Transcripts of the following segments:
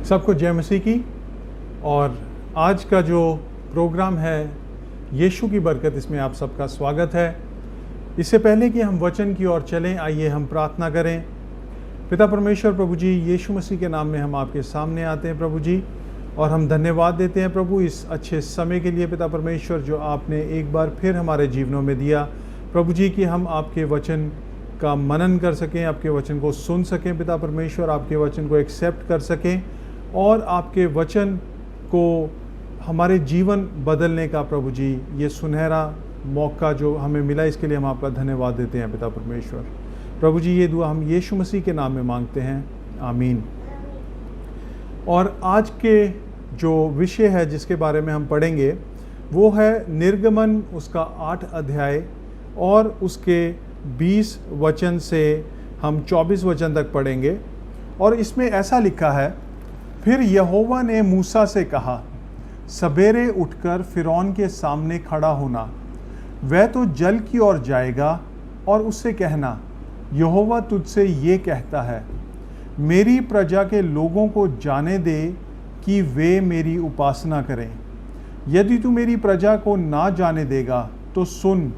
सबको जय मसीह की। और आज का जो प्रोग्राम है यीशु की बरकत, इसमें आप सबका स्वागत है। इससे पहले कि हम वचन की ओर चलें, आइए हम प्रार्थना करें। पिता परमेश्वर प्रभु जी, यीशु मसीह के नाम में हम आपके सामने आते हैं प्रभु जी, और हम धन्यवाद देते हैं प्रभु इस अच्छे समय के लिए पिता परमेश्वर, जो आपने एक बार फिर हमारे जीवनों में दिया प्रभु जी, कि हम आपके वचन का मनन कर सकें, आपके वचन को सुन सकें पिता परमेश्वर, आपके वचन को एक्सेप्ट कर सकें और आपके वचन को हमारे जीवन बदलने का प्रभु जी ये सुनहरा मौका जो हमें मिला, इसके लिए हम आपका धन्यवाद देते हैं पिता परमेश्वर। प्रभु जी ये दुआ हम यीशु मसीह के नाम में मांगते हैं, आमीन। और आज के जो विषय है जिसके बारे में हम पढ़ेंगे वो है निर्गमन, उसका 8 अध्याय और उसके 20 वचन से हम 24 वचन तक पढ़ेंगे। और इसमें ऐसा लिखा है, फिर यहोवा ने मूसा से कहा, सवेरे उठकर फिरौन के सामने खड़ा होना, वह तो जल की ओर जाएगा, और उससे कहना, यहोवा तुझसे ये कहता है, मेरी प्रजा के लोगों को जाने दे कि वे मेरी उपासना करें। यदि तू मेरी प्रजा को ना जाने देगा तो सुन,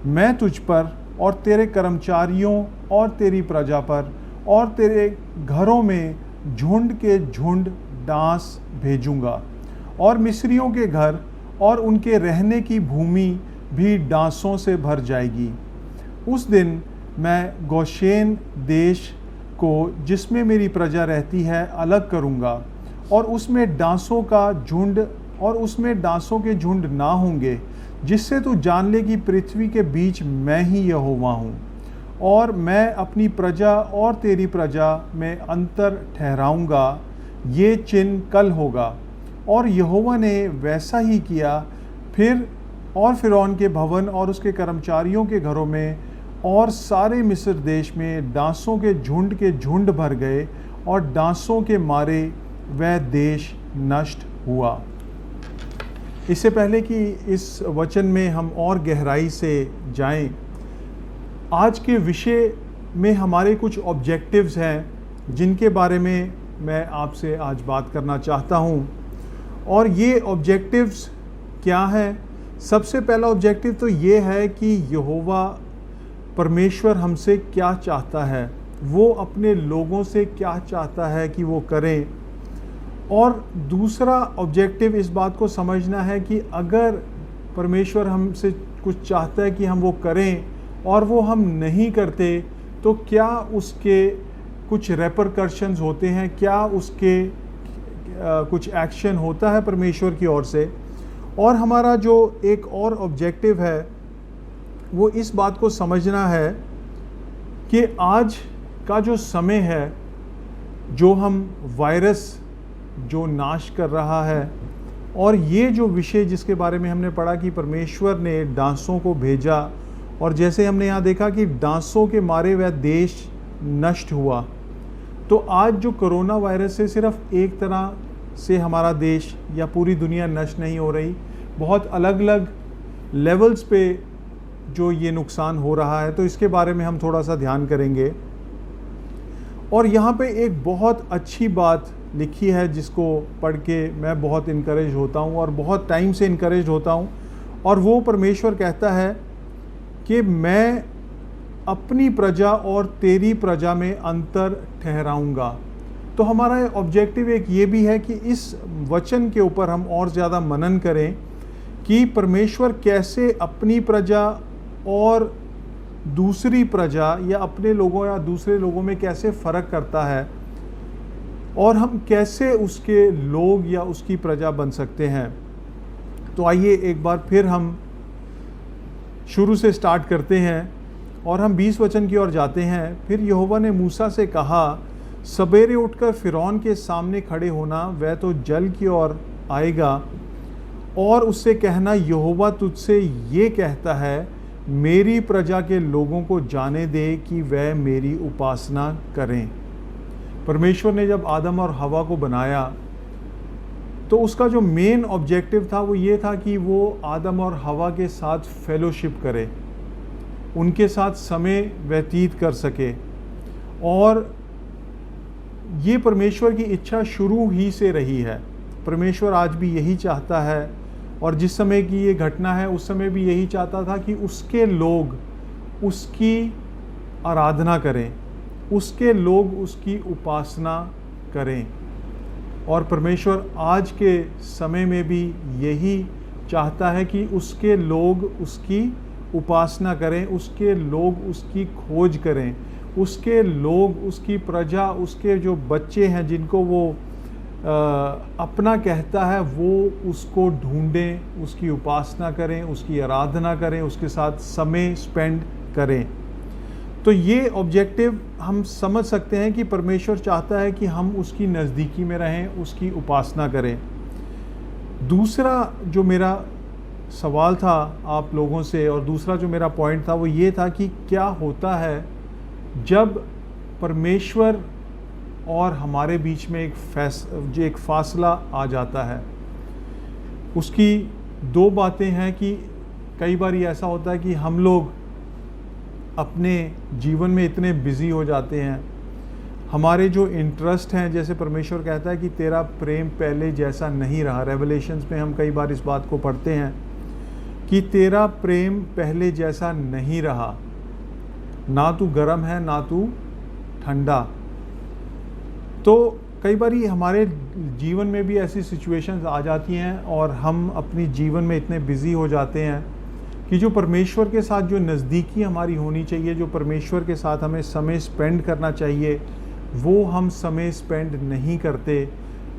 मैं तुझ पर और तेरे कर्मचारियों और तेरी प्रजा पर और तेरे घरों में झुंड के झुंड डांस भेजूंगा, और मिस्रियों के घर और उनके रहने की भूमि भी डांसों से भर जाएगी। उस दिन मैं गोशेन देश को, जिसमें मेरी प्रजा रहती है, अलग करूंगा, और उसमें डांसों के झुंड ना होंगे, जिससे तू जान ले कि पृथ्वी के बीच मैं ही यहोवा हूँ। और मैं अपनी प्रजा और तेरी प्रजा में अंतर ठहराऊंगा, ये चिन्ह कल होगा। और यहोवा ने वैसा ही किया। फिर और फिरौन के भवन और उसके कर्मचारियों के घरों में और सारे मिस्र देश में डांसों के झुंड भर गए, और डांसों के मारे वह देश नष्ट हुआ। इससे पहले कि इस वचन में हम और गहराई से जाएं, आज के विषय में हमारे कुछ ऑब्जेक्टिव्स हैं जिनके बारे में मैं आपसे आज बात करना चाहता हूं। और ये ऑब्जेक्टिव्स क्या हैं? सबसे पहला ऑब्जेक्टिव तो ये है कि यहोवा परमेश्वर हमसे क्या चाहता है, वो अपने लोगों से क्या चाहता है कि वो करें। और दूसरा ऑब्जेक्टिव इस बात को समझना है कि अगर परमेश्वर हमसे कुछ चाहता है कि हम वो करें और वो हम नहीं करते, तो क्या उसके कुछ रेपरकशंस होते हैं, क्या उसके कुछ एक्शन होता है परमेश्वर की ओर से। और हमारा जो एक और ऑब्जेक्टिव है वो इस बात को समझना है कि आज का जो समय है, जो हम वायरस जो नाश कर रहा है, और ये जो विषय जिसके बारे में हमने पढ़ा कि परमेश्वर ने डांसों को भेजा, और जैसे हमने यहाँ देखा कि डांसों के मारे वह देश नष्ट हुआ। तो आज जो कोरोना वायरस से सिर्फ एक तरह से हमारा देश या पूरी दुनिया नष्ट नहीं हो रही, बहुत अलग अलग लेवल्स पे जो ये नुकसान हो रहा है, तो इसके बारे में हम थोड़ा सा ध्यान करेंगे। और यहाँ पे एक बहुत अच्छी बात लिखी है जिसको पढ़ के मैं बहुत इनकरेज होता हूँ और बहुत टाइम से इनकरेज होता हूँ। और वो परमेश्वर कहता है कि मैं अपनी प्रजा और तेरी प्रजा में अंतर ठहराऊंगा। तो हमारा ऑब्जेक्टिव एक ये भी है कि इस वचन के ऊपर हम और ज़्यादा मनन करें कि परमेश्वर कैसे अपनी प्रजा और दूसरी प्रजा या अपने लोगों या दूसरे लोगों में कैसे फ़र्क करता है, और हम कैसे उसके लोग या उसकी प्रजा बन सकते हैं। तो आइए एक बार फिर हम शुरू से स्टार्ट करते हैं और हम 20 वचन की ओर जाते हैं। फिर यहोवा ने मूसा से कहा, सवेरे उठकर फिरौन के सामने खड़े होना, वह तो जल की ओर आएगा, और उससे कहना, यहोवा तुझसे ये कहता है, मेरी प्रजा के लोगों को जाने दे कि वह मेरी उपासना करें। परमेश्वर ने जब आदम और हवा को बनाया तो उसका जो मेन ऑब्जेक्टिव था वो ये था कि वो आदम और हवा के साथ फेलोशिप करे, उनके साथ समय व्यतीत कर सके, और ये परमेश्वर की इच्छा शुरू ही से रही है। परमेश्वर आज भी यही चाहता है, और जिस समय की ये घटना है उस समय भी यही चाहता था कि उसके लोग उसकी आराधना करें, उसके लोग उसकी उपासना करें। और परमेश्वर आज के समय में भी यही चाहता है कि उसके लोग उसकी उपासना करें, उसके लोग उसकी खोज करें, उसके लोग, उसकी प्रजा, उसके जो बच्चे हैं जिनको वो अपना कहता है, वो उसको ढूंढें, उसकी उपासना करें, उसकी आराधना करें, उसके साथ समय स्पेंड करें। तो ये ऑब्जेक्टिव हम समझ सकते हैं कि परमेश्वर चाहता है कि हम उसकी नज़दीकी में रहें, उसकी उपासना करें। दूसरा जो मेरा सवाल था आप लोगों से, और दूसरा जो मेरा पॉइंट था वो ये था कि क्या होता है जब परमेश्वर और हमारे बीच में एक फासला आ जाता है। उसकी दो बातें हैं कि कई बार ऐसा होता है कि हम लोग अपने जीवन में इतने बिजी हो जाते हैं, हमारे जो इंटरेस्ट हैं, जैसे परमेश्वर कहता है कि तेरा प्रेम पहले जैसा नहीं रहा। रेवलेशंस में हम कई बार इस बात को पढ़ते हैं कि तेरा प्रेम पहले जैसा नहीं रहा, ना तू गर्म है ना तू ठंडा। तो कई बार हमारे जीवन में भी ऐसी सिचुएशंस आ जाती हैं और हम अपनी जीवन में इतने बिजी हो जाते हैं कि जो परमेश्वर के साथ जो नज़दीकी हमारी होनी चाहिए, जो परमेश्वर के साथ हमें समय स्पेंड करना चाहिए, वो हम समय स्पेंड नहीं करते।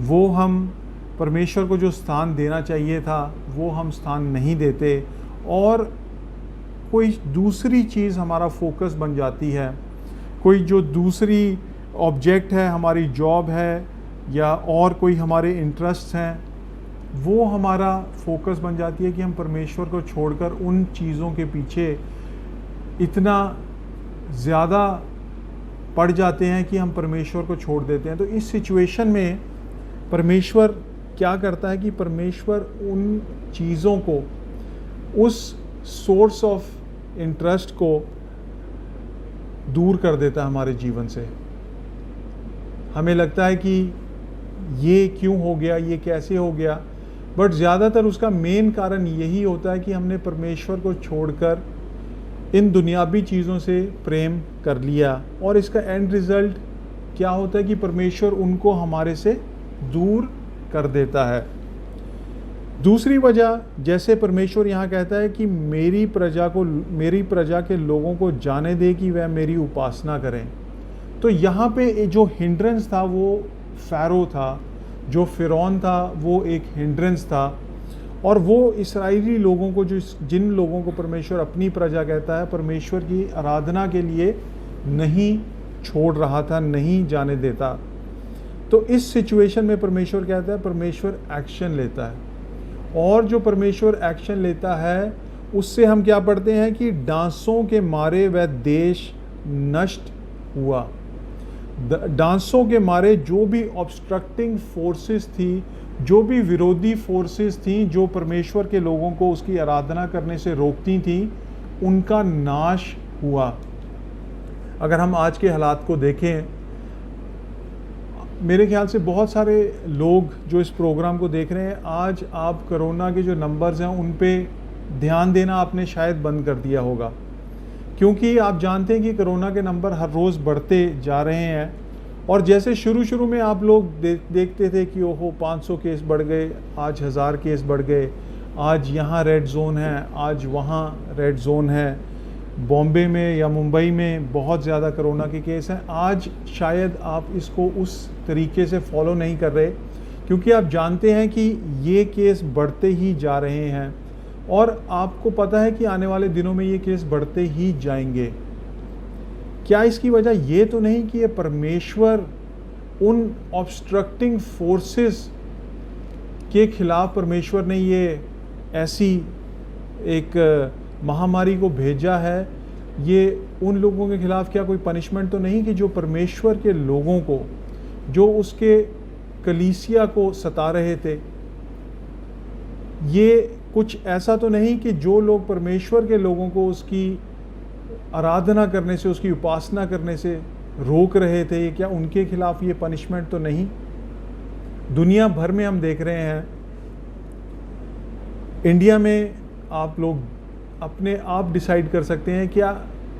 वो हम परमेश्वर को जो स्थान देना चाहिए था वो हम स्थान नहीं देते, और कोई दूसरी चीज़ हमारा फोकस बन जाती है। कोई जो दूसरी ऑब्जेक्ट है, हमारी जॉब है या और कोई हमारे इंटरेस्ट हैं, वो हमारा फोकस बन जाती है कि हम परमेश्वर को छोड़कर उन चीज़ों के पीछे इतना ज़्यादा पड़ जाते हैं कि हम परमेश्वर को छोड़ देते हैं। तो इस सिचुएशन में परमेश्वर क्या करता है कि परमेश्वर उन चीज़ों को, उस सोर्स ऑफ इंटरेस्ट को दूर कर देता है हमारे जीवन से। हमें लगता है कि ये क्यों हो गया, ये कैसे हो गया, बट ज़्यादातर उसका मेन कारण यही होता है कि हमने परमेश्वर को छोड़कर इन दुनियावी चीज़ों से प्रेम कर लिया, और इसका एंड रिज़ल्ट क्या होता है कि परमेश्वर उनको हमारे से दूर कर देता है। दूसरी वजह, जैसे परमेश्वर यहाँ कहता है कि मेरी प्रजा के लोगों को जाने दे कि वह मेरी उपासना करें। तो यहाँ पे जो हिंड्रेंस था वो फ़ारो था, जो फ़िरौन था वो एक हिंड्रेंस था, और वो इस्राएली लोगों को, जिन लोगों को परमेश्वर अपनी प्रजा कहता है, परमेश्वर की आराधना के लिए नहीं छोड़ रहा था, नहीं जाने देता। तो इस सिचुएशन में परमेश्वर कहता है, परमेश्वर एक्शन लेता है, और जो परमेश्वर एक्शन लेता है उससे हम क्या पढ़ते हैं कि डांसों के मारे वह देश नष्ट हुआ। डांसों के मारे जो भी ऑब्स्ट्रक्टिंग फोर्सेस थी, जो भी विरोधी फोर्सेस थी, जो परमेश्वर के लोगों को उसकी आराधना करने से रोकती थी, उनका नाश हुआ। अगर हम आज के हालात को देखें, मेरे ख्याल से बहुत सारे लोग जो इस प्रोग्राम को देख रहे हैं, आज आप कोरोना के जो नंबर्स हैं उन पे ध्यान देना आपने शायद बंद कर दिया होगा, क्योंकि आप जानते हैं कि कोरोना के नंबर हर रोज़ बढ़ते जा रहे हैं। और जैसे शुरू में आप लोग देखते थे कि ओहो 500 केस बढ़ गए, आज 1000 केस बढ़ गए, आज यहाँ रेड जोन है, आज वहाँ रेड जोन है, बॉम्बे में या मुंबई में बहुत ज़्यादा कोरोना के केस हैं। आज शायद आप इसको उस तरीके से फॉलो नहीं कर रहे, क्योंकि आप जानते हैं कि ये केस बढ़ते ही जा रहे हैं, और आपको पता है कि आने वाले दिनों में ये केस बढ़ते ही जाएंगे। क्या इसकी वजह ये तो नहीं कि ये परमेश्वर उन ऑब्स्ट्रक्टिंग फोर्सेस के खिलाफ परमेश्वर ने ये ऐसी एक महामारी को भेजा है? ये उन लोगों के खिलाफ क्या कोई पनिशमेंट तो नहीं कि जो परमेश्वर के लोगों को, जो उसके कलीसिया को सता रहे थे? ये कुछ ऐसा तो नहीं कि जो लोग परमेश्वर के लोगों को उसकी आराधना करने से, उसकी उपासना करने से रोक रहे थे, क्या उनके खिलाफ ये पनिशमेंट तो नहीं? दुनिया भर में हम देख रहे हैं, इंडिया में आप लोग अपने आप डिसाइड कर सकते हैं, क्या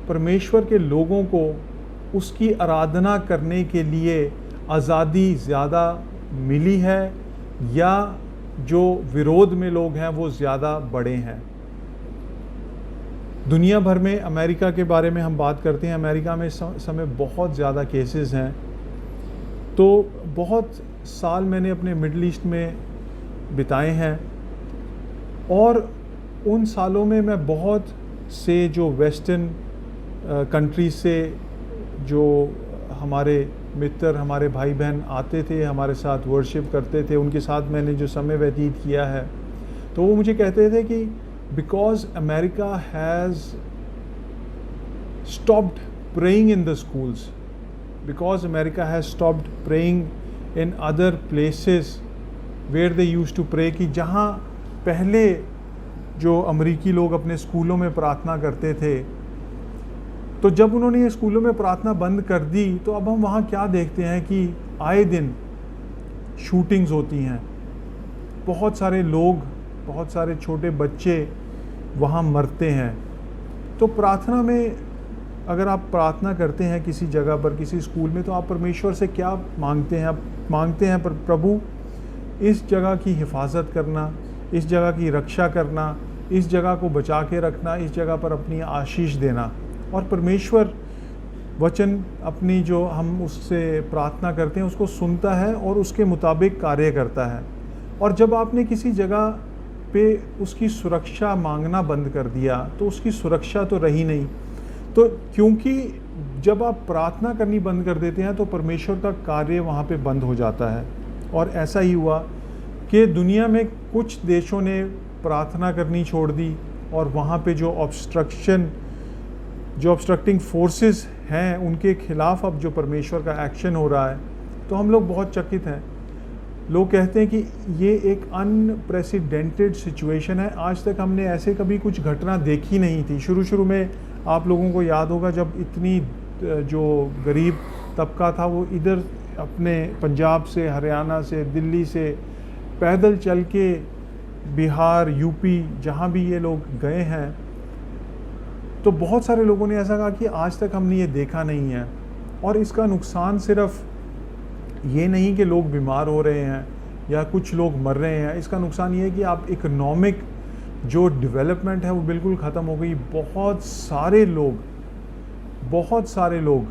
परमेश्वर के लोगों को उसकी आराधना करने के लिए आज़ादी ज़्यादा मिली है या जो विरोध में लोग हैं वो ज़्यादा बड़े हैं? दुनिया भर में अमेरिका के बारे में हम बात करते हैं, अमेरिका में इस समय बहुत ज़्यादा केसेस हैं। तो बहुत साल मैंने अपने मिडल ईस्ट में बिताए हैं और उन सालों में मैं बहुत से जो वेस्टर्न कंट्रीज से जो हमारे मित्र, हमारे भाई बहन आते थे, हमारे साथ वर्शिप करते थे, उनके साथ मैंने जो समय व्यतीत किया है, तो वो मुझे कहते थे कि because America has stopped praying in the schools, because America has stopped praying in other places where they used to pray, कि जहाँ पहले जो अमेरिकी लोग अपने स्कूलों में प्रार्थना करते थे, तो जब उन्होंने ये स्कूलों में प्रार्थना बंद कर दी, तो अब हम वहाँ क्या देखते हैं कि आए दिन शूटिंग्स होती हैं, बहुत सारे लोग, बहुत सारे छोटे बच्चे वहाँ मरते हैं। तो प्रार्थना में अगर आप प्रार्थना करते हैं किसी जगह पर, किसी स्कूल में, तो आप परमेश्वर से क्या मांगते हैं? आप मांगते हैं प्रभु इस जगह की हिफाजत करना, इस जगह की रक्षा करना, इस जगह को बचा के रखना, इस जगह पर अपनी आशीष देना। और परमेश्वर वचन अपनी जो हम उससे प्रार्थना करते हैं उसको सुनता है और उसके मुताबिक कार्य करता है। और जब आपने किसी जगह पे उसकी सुरक्षा मांगना बंद कर दिया तो उसकी सुरक्षा तो रही नहीं। तो क्योंकि जब आप प्रार्थना करनी बंद कर देते हैं तो परमेश्वर का कार्य वहाँ पे बंद हो जाता है। और ऐसा ही हुआ कि दुनिया में कुछ देशों ने प्रार्थना करनी छोड़ दी और वहाँ पे जो ऑब्स्ट्रक्टिंग फोर्सेस हैं उनके खिलाफ अब जो परमेश्वर का एक्शन हो रहा है, तो हम लोग बहुत चकित हैं। लोग कहते हैं कि ये एक अनप्रेसिडेंटेड सिचुएशन है, आज तक हमने ऐसे कभी कुछ घटना देखी नहीं थी। शुरू में आप लोगों को याद होगा जब इतनी जो गरीब तबका था वो इधर अपने पंजाब से, हरियाणा से, दिल्ली से पैदल चल के बिहार, यूपी, जहाँ भी ये लोग गए हैं, तो बहुत सारे लोगों ने ऐसा कहा कि आज तक हमने ये देखा नहीं है। और इसका नुकसान सिर्फ ये नहीं कि लोग बीमार हो रहे हैं या कुछ लोग मर रहे हैं, इसका नुकसान ये है कि आप इकोनॉमिक जो डेवलपमेंट है वो बिल्कुल ख़त्म हो गई। बहुत सारे लोग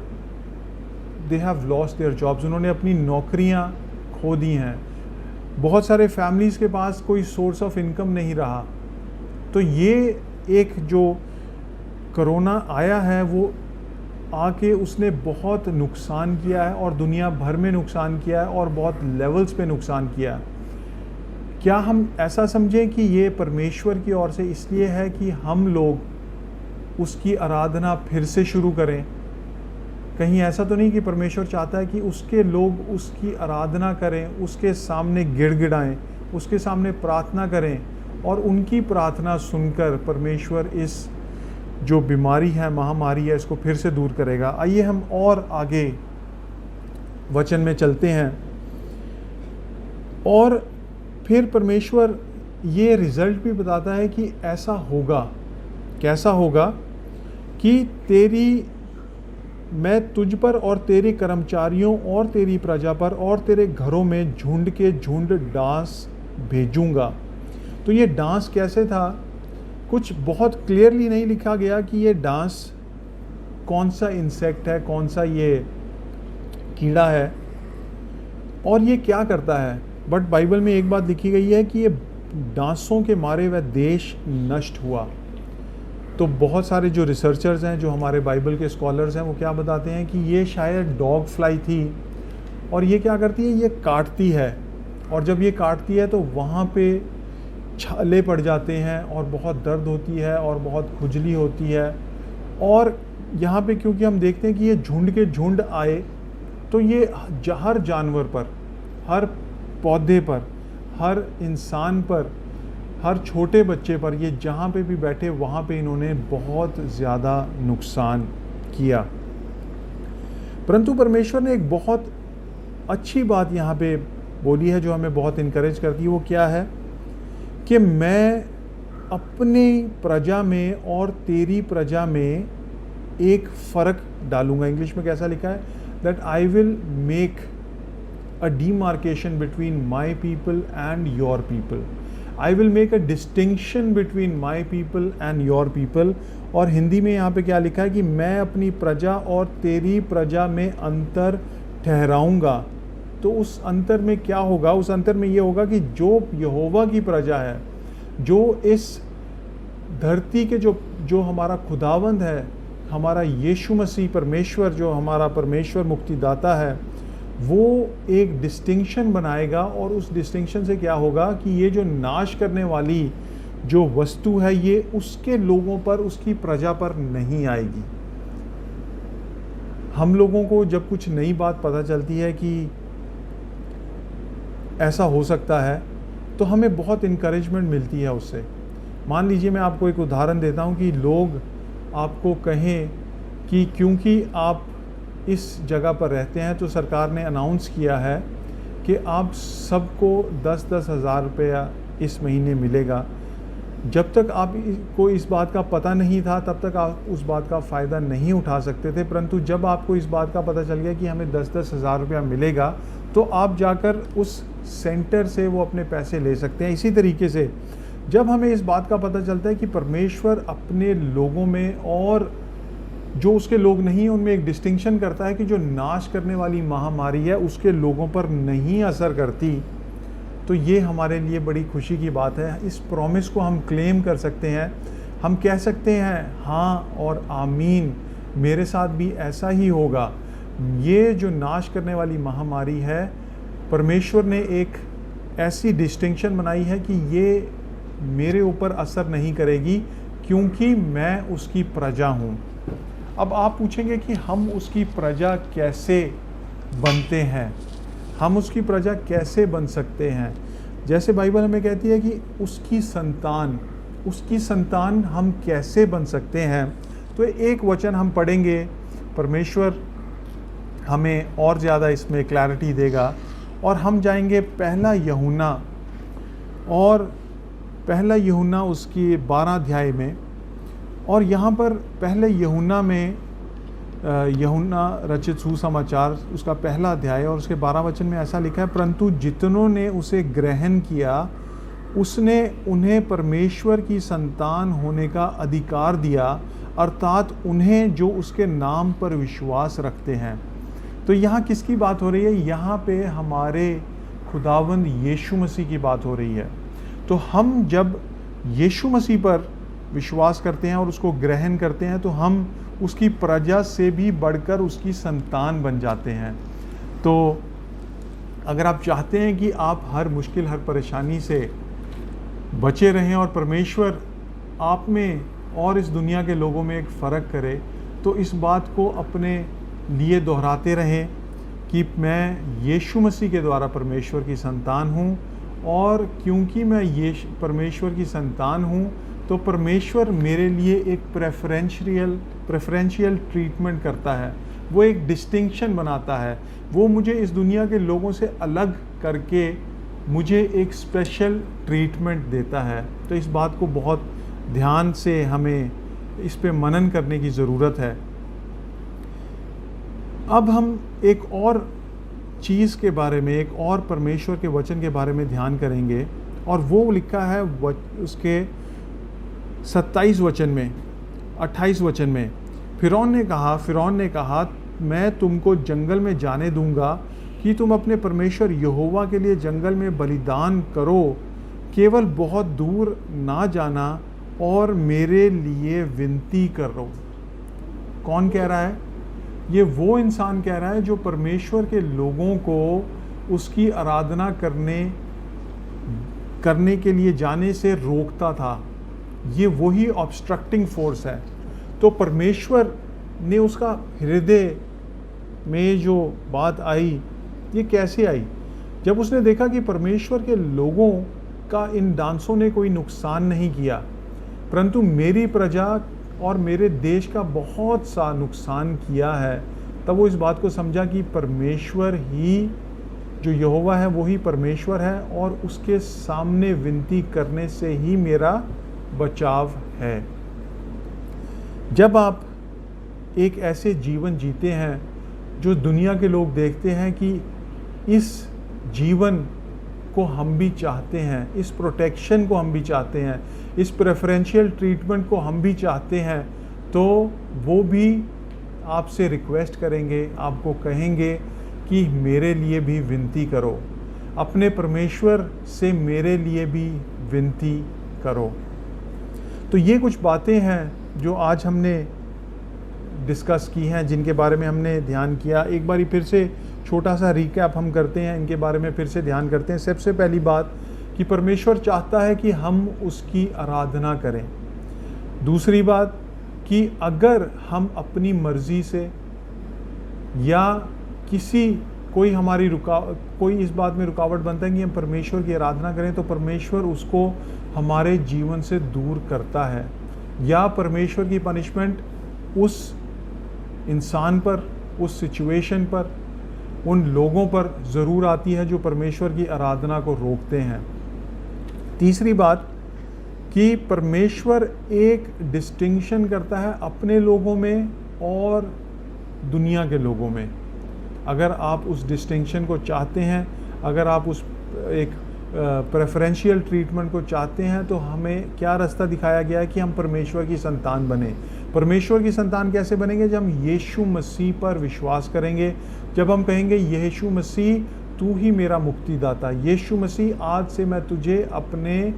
they have lost their jobs, उन्होंने अपनी नौकरियां खो दी हैं। बहुत सारे फैमिलीज़ के पास कोई सोर्स ऑफ इनकम नहीं रहा। तो ये एक जो कोरोना आया है वो आके उसने बहुत नुकसान किया है और दुनिया भर में नुकसान किया है और बहुत लेवल्स पे नुकसान किया है। क्या हम ऐसा समझें कि ये परमेश्वर की ओर से इसलिए है कि हम लोग उसकी आराधना फिर से शुरू करें? कहीं ऐसा तो नहीं कि परमेश्वर चाहता है कि उसके लोग उसकी आराधना करें, उसके सामने गिड़गिड़ाएं, उसके सामने प्रार्थना करें और उनकी प्रार्थना सुनकर परमेश्वर इस जो बीमारी है, महामारी है, इसको फिर से दूर करेगा। आइए हम और आगे वचन में चलते हैं और फिर परमेश्वर ये रिज़ल्ट भी बताता है कि ऐसा होगा। कैसा होगा? कि मैं तुझ पर और तेरे कर्मचारियों और तेरी प्रजा पर और तेरे घरों में झुंड के झुंड डांस भेजूंगा। तो ये डांस कैसे था? कुछ बहुत क्लियरली नहीं लिखा गया कि ये डांस कौन सा इंसेक्ट है, कौन सा ये कीड़ा है और ये क्या करता है। बट बाइबल में एक बात लिखी गई है कि ये डांसों के मारे वह देश नष्ट हुआ। तो बहुत सारे जो रिसर्चर्स हैं, जो हमारे बाइबल के स्कॉलर्स हैं, वो क्या बताते हैं कि ये शायद डॉग फ्लाई थी और ये क्या करती है, ये काटती है और जब ये काटती है तो वहाँ पे छाले पड़ जाते हैं और बहुत दर्द होती है और बहुत खुजली होती है। और यहाँ पे क्योंकि हम देखते हैं कि ये झुंड के झुंड आए, तो ये हर जानवर पर, हर पौधे पर, हर इंसान पर, हर छोटे बच्चे पर, ये जहाँ पे भी बैठे वहाँ पे इन्होंने बहुत ज़्यादा नुकसान किया। परंतु परमेश्वर ने एक बहुत अच्छी बात यहाँ पे बोली है जो हमें बहुत इनकरेज करती है। वो क्या है कि मैं अपनी प्रजा में और तेरी प्रजा में एक फ़र्क डालूंगा। इंग्लिश में कैसा लिखा है, that I will make a demarcation between my people and your people. I will make a distinction between my people and your people. और हिंदी में यहाँ पे क्या लिखा है कि मैं अपनी प्रजा और तेरी प्रजा में अंतर ठहराऊंगा। तो उस अंतर में क्या होगा? उस अंतर में ये होगा कि जो यहोवा की प्रजा है, जो इस धरती के जो हमारा खुदावंद है, हमारा यीशु मसीह परमेश्वर, जो हमारा परमेश्वर मुक्तिदाता है, वो एक डिस्टिंक्शन बनाएगा। और उस डिस्टिंक्शन से क्या होगा कि ये जो नाश करने वाली जो वस्तु है ये उसके लोगों पर, उसकी प्रजा पर नहीं आएगी। हम लोगों को जब कुछ नई बात पता चलती है कि ऐसा हो सकता है तो हमें बहुत इनकरेजमेंट मिलती है उससे। मान लीजिए मैं आपको एक उदाहरण देता हूँ कि लोग आपको कहें कि क्योंकि आप इस जगह पर रहते हैं तो सरकार ने अनाउंस किया है कि आप सबको 10-10 हज़ार रुपया इस महीने मिलेगा। जब तक आपको इस बात का पता नहीं था तब तक आप उस बात का फ़ायदा नहीं उठा सकते थे, परंतु जब आपको इस बात का पता चल गया कि हमें 10-10 हज़ार रुपया मिलेगा तो आप जाकर उस सेंटर से वो अपने पैसे ले सकते हैं। इसी तरीके से जब हमें इस बात का पता चलता है कि परमेश्वर अपने लोगों में और जो उसके लोग नहीं हैं उनमें एक डिस्टिंक्शन करता है कि जो नाश करने वाली महामारी है उसके लोगों पर नहीं असर करती, तो ये हमारे लिए बड़ी खुशी की बात है। इस प्रॉमिस को हम क्लेम कर सकते हैं। हम कह सकते हैं हाँ और आमीन, मेरे साथ भी ऐसा ही होगा। ये जो नाश करने वाली महामारी है, परमेश्वर ने एक ऐसी डिस्टिंक्शन बनाई है कि ये मेरे ऊपर असर नहीं करेगी क्योंकि मैं उसकी प्रजा हूँ। अब आप पूछेंगे कि हम उसकी प्रजा कैसे बनते हैं, हम उसकी प्रजा कैसे बन सकते हैं? जैसे बाइबल हमें कहती है कि उसकी संतान हम कैसे बन सकते हैं। तो एक वचन हम पढ़ेंगे, परमेश्वर हमें और ज़्यादा इसमें क्लैरिटी देगा। और हम जाएंगे पहला यूहन्ना उसकी 12 अध्याय में। और यहाँ पर पहले यूहन्ना में यूहन्ना रचित सुसमाचार उसका पहला अध्याय और उसके 12 वचन में ऐसा लिखा है, परंतु जितनों ने उसे ग्रहण किया उसने उन्हें परमेश्वर की संतान होने का अधिकार दिया, अर्थात उन्हें जो उसके नाम पर विश्वास रखते हैं। तो यहाँ किसकी बात हो रही है? यहाँ पे हमारे खुदावंद यीशु मसीह की बात हो रही है। तो हम जब यीशु मसीह पर विश्वास करते हैं और उसको ग्रहण करते हैं तो हम उसकी प्रजा से भी बढ़कर उसकी संतान बन जाते हैं। तो अगर आप चाहते हैं कि आप हर मुश्किल, हर परेशानी से बचे रहें और परमेश्वर आप में और इस दुनिया के लोगों में एक फ़र्क करे, तो इस बात को अपने लिए दोहराते रहें कि मैं यीशु मसीह के द्वारा परमेश्वर की संतान हूँ। और क्योंकि मैं ये परमेश्वर की संतान हूँ तो परमेश्वर मेरे लिए एक प्रेफरेंशियल ट्रीटमेंट करता है, वो एक डिस्टिंक्शन बनाता है, वो मुझे इस दुनिया के लोगों से अलग करके मुझे एक स्पेशल ट्रीटमेंट देता है। तो इस बात को बहुत ध्यान से हमें इस पे मनन करने की ज़रूरत है। अब हम एक और चीज़ के बारे में, एक और परमेश्वर के वचन के बारे में ध्यान करेंगे, और वो लिखा है उसके 27 वचन में, 28 वचन में। फिरौन ने कहा मैं तुमको जंगल में जाने दूंगा कि तुम अपने परमेश्वर यहोवा के लिए जंगल में बलिदान करो, केवल बहुत दूर ना जाना और मेरे लिए विनती करो। कौन कह रहा है? ये वो इंसान कह रहा है जो परमेश्वर के लोगों को उसकी आराधना करने के लिए जाने से रोकता था। ये वही ऑब्स्ट्रक्टिंग फोर्स है। तो परमेश्वर ने उसका हृदय में जो बात आई, ये कैसे आई? जब उसने देखा कि परमेश्वर के लोगों का इन डांसों ने कोई नुकसान नहीं किया, परंतु मेरी प्रजा और मेरे देश का बहुत सा नुकसान किया है, तब वो इस बात को समझा कि परमेश्वर ही, जो यहोवा है वो ही परमेश्वर है, और उसके सामने विनती करने से ही मेरा बचाव है। जब आप एक ऐसे जीवन जीते हैं जो दुनिया के लोग देखते हैं कि इस जीवन को हम भी चाहते हैं, इस प्रोटेक्शन को हम भी चाहते हैं, इस प्रेफरेंशियल ट्रीटमेंट को हम भी चाहते हैं, तो वो भी आपसे रिक्वेस्ट करेंगे, आपको कहेंगे कि मेरे लिए भी विनती करो, अपने परमेश्वर से मेरे लिए भी विनती करो। तो ये कुछ बातें हैं जो आज हमने डिस्कस की हैं, जिनके बारे में हमने ध्यान किया। एक बारी फिर से छोटा सा रिकैप हम करते हैं, इनके बारे में फिर से ध्यान करते हैं। सबसे पहली बात कि परमेश्वर चाहता है कि हम उसकी आराधना करें। दूसरी बात कि अगर हम अपनी मर्जी से या कोई हमारी कोई इस बात में रुकावट बनता है कि हम परमेश्वर की आराधना करें, तो परमेश्वर उसको हमारे जीवन से दूर करता है, या परमेश्वर की पनिशमेंट उस इंसान पर, उस सिचुएशन पर, उन लोगों पर ज़रूर आती है जो परमेश्वर की आराधना को रोकते हैं। तीसरी बात कि परमेश्वर एक डिस्टिंक्शन करता है अपने लोगों में और दुनिया के लोगों में। अगर आप उस डिस्टिंक्शन को चाहते हैं, अगर आप उस एक प्रेफरेंशियल ट्रीटमेंट को चाहते हैं, तो हमें क्या रास्ता दिखाया गया है कि हम परमेश्वर की संतान बने। परमेश्वर की संतान कैसे बनेंगे? जब हम यीशु मसीह पर विश्वास करेंगे, जब हम कहेंगे यीशु मसीह तू ही मेरा मुक्तिदाता, यीशु मसीह आज से मैं तुझे अपने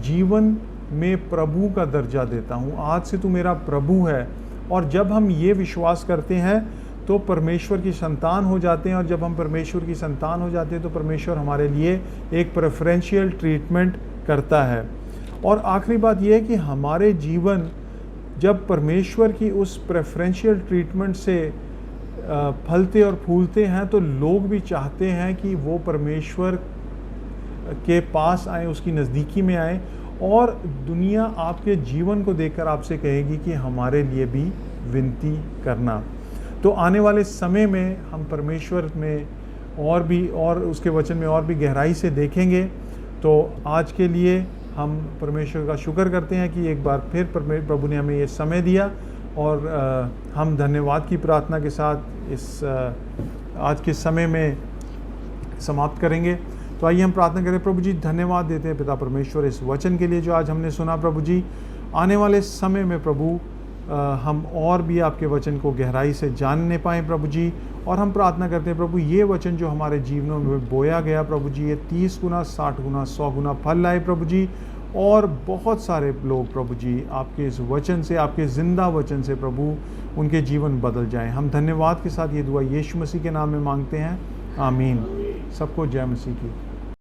जीवन में प्रभु का दर्जा देता हूँ, आज से तू मेरा प्रभु है। और जब हम ये विश्वास करते हैं तो परमेश्वर की संतान हो जाते हैं, और जब हम परमेश्वर की संतान हो जाते हैं तो परमेश्वर हमारे लिए एक प्रेफरेंशियल ट्रीटमेंट करता है। और आखिरी बात यह है कि हमारे जीवन जब परमेश्वर की उस प्रेफरेंशियल ट्रीटमेंट से फलते और फूलते हैं, तो लोग भी चाहते हैं कि वो परमेश्वर के पास आए, उसकी नज़दीकी में आए, और दुनिया आपके जीवन को देखकर आपसे कहेगी कि हमारे लिए भी विनती करना। तो आने वाले समय में हम परमेश्वर में और उसके वचन में और भी गहराई से देखेंगे। तो आज के लिए हम परमेश्वर का शुक्र करते हैं कि एक बार फिर प्रभु ने हमें ये समय दिया, और हम धन्यवाद की प्रार्थना के साथ इस आज के समय में समाप्त करेंगे। तो आइए हम प्रार्थना करें। प्रभु जी, धन्यवाद देते हैं पिता परमेश्वर इस वचन के लिए जो आज हमने सुना। प्रभु जी, आने वाले समय में प्रभु हम और भी आपके वचन को गहराई से जानने पाएँ प्रभु जी। और हम प्रार्थना करते हैं प्रभु, ये वचन जो हमारे जीवनों में बोया गया प्रभु जी, ये 30 गुना, 60 गुना, 100 गुना फल लाए प्रभु जी। और बहुत सारे लोग प्रभु जी आपके इस वचन से, आपके ज़िंदा वचन से प्रभु, उनके जीवन बदल जाएं। हम धन्यवाद के साथ ये दुआ यीशु मसीह के नाम में मांगते हैं, आमीन। सबको जय मसीह की।